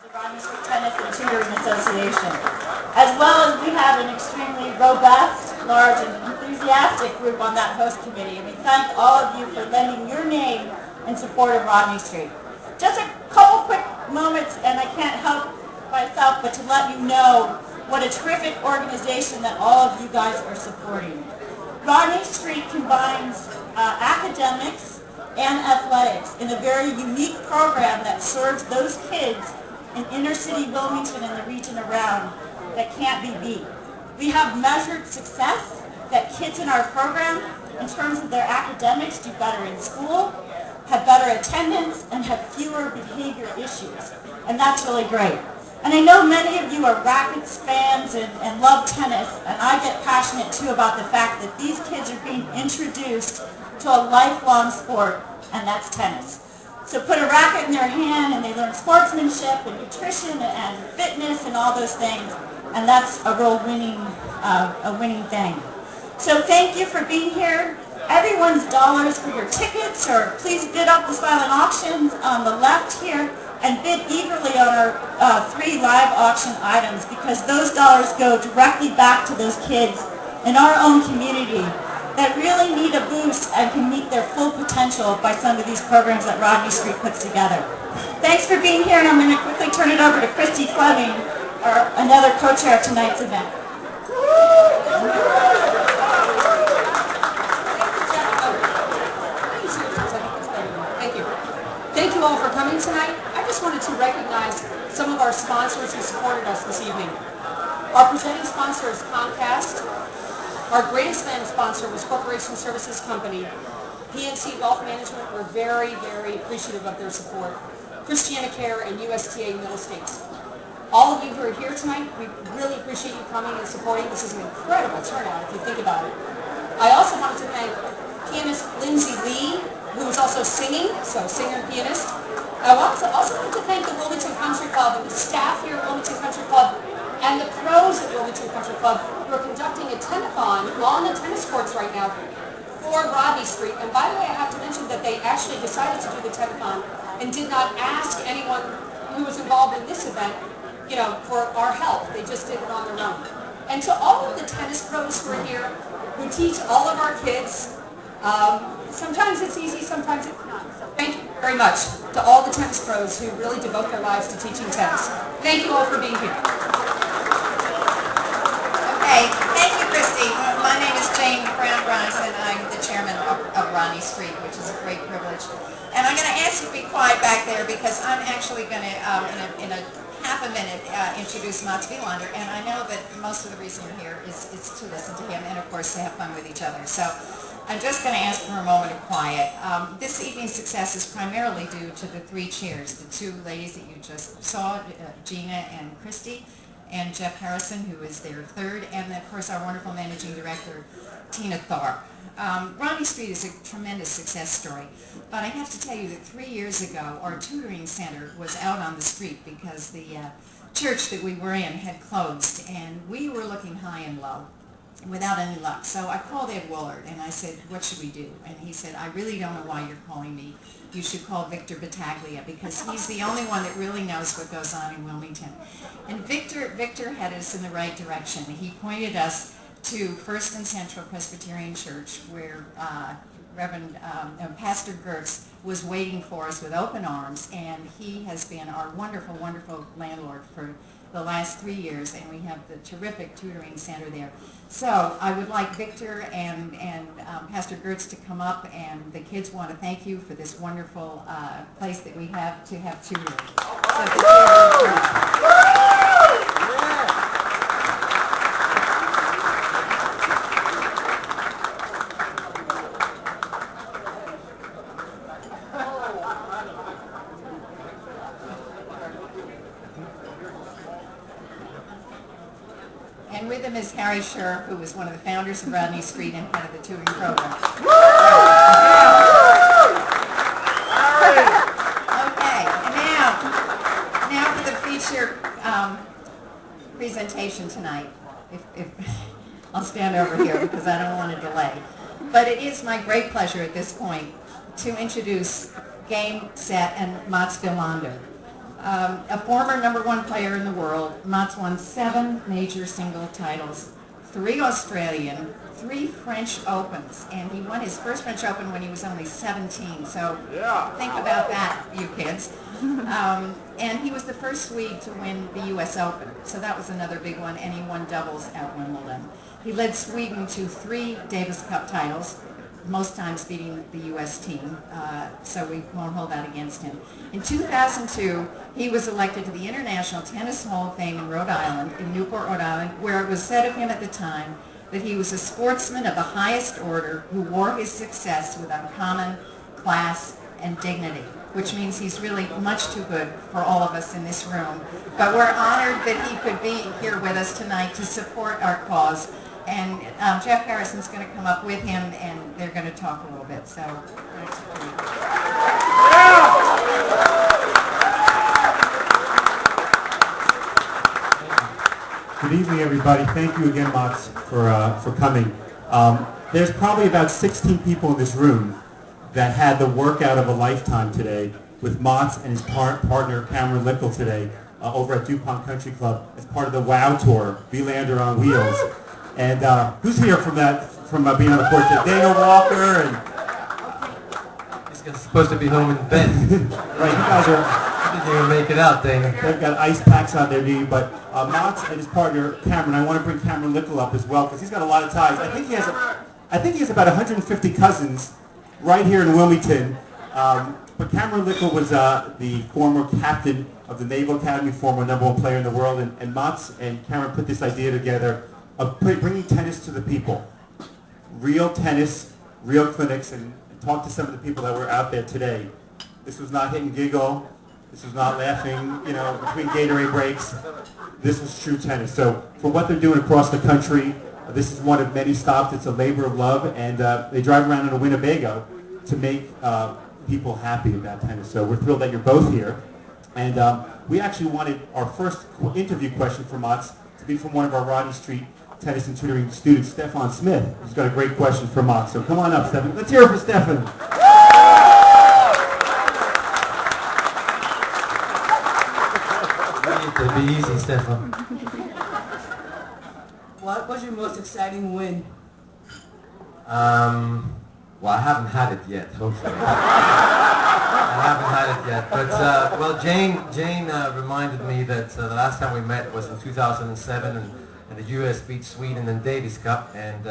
the Rodney Street Tennis and Tutoring Association. As well as we have an extremely robust, large, and enthusiastic group on that host committee. And we thank all of you for lending your name in support of Rodney Street. Just a couple quick moments, and I can't help myself but to let you know what a terrific organization that all of you guys are supporting. Rodney Street combines academics and athletics in a very unique program that serves those kids in inner city Wilmington and the region around that can't be beat. We have measured success that kids in our program, in terms of their academics, do better in school, have better attendance, and have fewer behavior issues. And that's really great. And I know many of you are rackets fans and love tennis, and I get passionate too about the fact that these kids are being introduced to a lifelong sport, and that's tennis. So put a racket in their hand and they learn sportsmanship and nutrition and fitness and all those things, and that's a real winning thing. So thank you for being here. Everyone's dollars for your tickets, or please bid up the silent auctions on the left here, and bid eagerly on our 3 live auction items, because those dollars go directly back to those kids in our own community that really need a boost and can meet their full potential by some of these programs that Rodney Street puts together. Thanks for being here, and I'm going to quickly turn it over to Christy Fleming, another co-chair of tonight's event. Thank you all for coming tonight. I just wanted to recognize some of our sponsors who supported us this evening. Our presenting sponsor is Comcast. Our Grand Slam sponsor was Corporation Services Company. PNC Wealth Management were very, very appreciative of their support. Christiana Care and USTA Middle States. All of you who are here tonight, we really appreciate you coming and supporting. This is an incredible turnout if you think about it. I also wanted to thank pianist Lindsay Lee, who is also singing, so singer and pianist. I also want to thank the Wilmington Country Club and the staff here at Wilmington Country Club and the pros at Wilmington Country Club who are conducting a tennis-a-thon on the tennis courts right now for Rodney Street. And by the way, I have to mention that they actually decided to do the tennis-a-thon and did not ask anyone who was involved in this event, for our help. They just did it on their own. And to all of the tennis pros who are here, who teach all of our kids, sometimes it's easy, sometimes it's not. So thank you very much to all the tennis pros who really devote their lives to teaching tennis. Thank you all for being here. Okay, thank you, Christy. My name is Jane Brown-Grimes, and I'm the chairman of Rodney Street, which is a great privilege. And I'm going to ask you to be quiet back there, because I'm actually going to, in a half a minute, introduce Mats Wilander. And I know that most of the reason you're here is to listen to him and, of course, to have fun with each other. So I'm just going to ask for a moment of quiet. This evening's success is primarily due to the 3 cheers, the 2 ladies that you just saw, Gina and Christy, and Jeff Harrison, who is their 3rd, and of course our wonderful managing director, Tina Thorpe. Rodney Street is a tremendous success story, but I have to tell you that 3 years ago our tutoring center was out on the street because the church that we were in had closed, and we were looking high and low without any luck. So I called Ed Woolard and I said, what should we do? And he said, I really don't know why you're calling me. You should call Victor Battaglia, because he's the only one that really knows what goes on in Wilmington. And Victor had us in the right direction. He pointed us to First and Central Presbyterian Church, where Pastor Gertz was waiting for us with open arms, and he has been our wonderful, wonderful landlord for the last 3 years, and we have the terrific tutoring center there. So I would like Victor and Pastor Gertz to come up, and the kids want to thank you for this wonderful place that we have to have tutoring. And with him is Harry Scher, who was one of the founders of Rodney Street and head of the tutoring program. Okay, and now for the feature presentation tonight. If I'll stand over here because I don't want to delay. But it is my great pleasure at this point to introduce Game, Set, and Mats Wilander. A former #1 player in the world, Mats won 7 major single titles, 3 Australian, 3 French Opens, and he won his first French Open when he was only 17, so think about that, you kids. And he was the first Swede to win the U.S. Open, so that was another big one, and he won doubles at Wimbledon. He led Sweden to 3 Davis Cup titles, most times beating the U.S. team, so we won't hold that against him. In 2002, he was elected to the International Tennis Hall of Fame in Rhode Island, in Newport, Rhode Island, where it was said of him at the time that he was a sportsman of the highest order who wore his success with uncommon class and dignity, which means he's really much too good for all of us in this room. But we're honored that he could be here with us tonight to support our cause. And Jeff Harrison's going to come up with him, and they're going to talk a little bit. So, Good evening, everybody. Thank you again, Mats, for coming. There's probably about 16 people in this room that had the workout of a lifetime today with Mats and his partner Cameron Lickle today over at Wilmington Country Club as part of the WOW Tour, Wilander on Wheels. And who's here from being on the court today? Daniel Walker and... He's supposed to be home in bed. Right, you guys are... Didn't even make it out, Dana. They've got ice packs on their knee, but Mats and his partner Cameron, I want to bring Cameron Lickle up as well because he's got a lot of ties. I think he has about 150 cousins right here in Wilmington. But Cameron Lickle was the former captain of the Naval Academy, former #1 player in the world, and Mats and Cameron put this idea together of bringing tennis to the people. Real tennis, real clinics, and talk to some of the people that were out there today. This was not hit and giggle. This was not laughing, between Gatorade breaks. This was true tennis. So for what they're doing across the country, this is one of many stops. It's a labor of love, and they drive around in a Winnebago to make people happy about tennis. So we're thrilled that you're both here. And we actually wanted our first interview question for Mats to be from one of our Rodney Street tennis and tutoring students, Stefan Smith, who's got a great question for Mats. So come on up, Stefan. Let's hear it for Stefan. It'll be easy, Stefan. What was your most exciting win? Well, I haven't had it yet, hopefully. I haven't had it yet. But, well, Jane reminded me that the last time we met was in 2007, and the U.S. beat Sweden in Davis Cup, and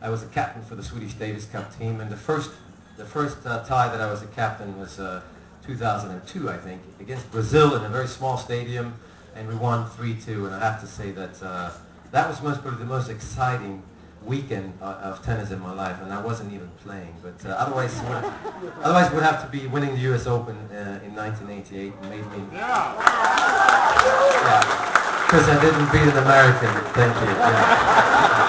I was a captain for the Swedish Davis Cup team, and the first tie that I was a captain was 2002, I think, against Brazil in a very small stadium, and we won 3-2, and I have to say that that was probably the most exciting weekend of tennis in my life, and I wasn't even playing. But otherwise it would have to be winning the U.S. Open in 1988. Made me, yeah, because I didn't beat an American. Thank you. Yeah.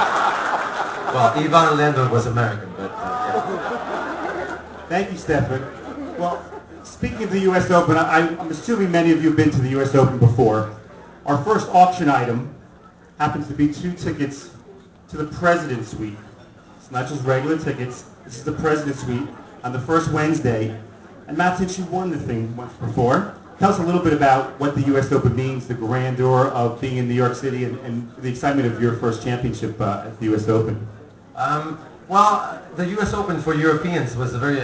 Well, Ivan Lendl was American, but yeah. Thank you, Stefan. Well, speaking of the U.S. Open, I'm assuming many of you have been to the U.S. Open before. Our first auction item happens to be 2 tickets to the President's Suite. It's not just regular tickets. This is the President's Suite on the first Wednesday. And Matt, since you won the thing once before, tell us a little bit about what the U.S. Open means, the grandeur of being in New York City, and the excitement of your first championship at the U.S. Open. Well, the U.S. Open for Europeans was a very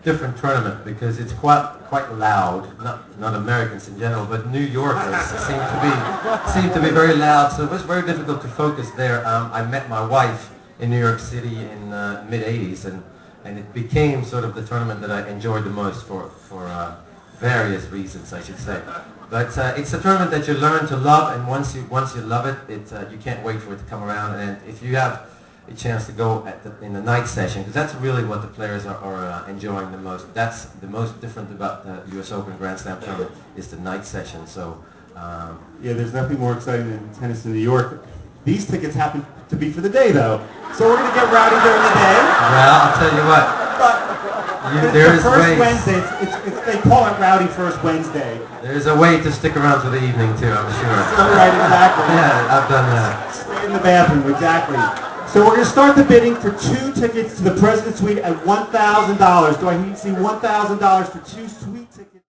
different tournament because it's quite loud. Not Americans in general, but New Yorkers seem to be very loud. So it was very difficult to focus there. I met my wife in New York City in mid '80s, and it became sort of the tournament that I enjoyed the most for various reasons, I should say. But it's a tournament that you learn to love, and once you love it, you can't wait for it to come around. And if you have a chance to go in the night session, because that's really what the players are enjoying the most. That's the most different about the U.S. Open Grand Slam tournament is the night session. So yeah, there's nothing more exciting than tennis in New York. These tickets happen to be for the day, though. So we're going to get rowdy during the day. Well, I'll tell you what. There's the first Wednesday. They call it Rowdy First Wednesday. There's a way to stick around for the evening too, I'm sure. Right, exactly. Yeah, I've done that. Stay in the bathroom, exactly. So we're going to start the bidding for 2 tickets to the President's Suite at $1,000. Do I need to see $1,000 for 2 suite tickets?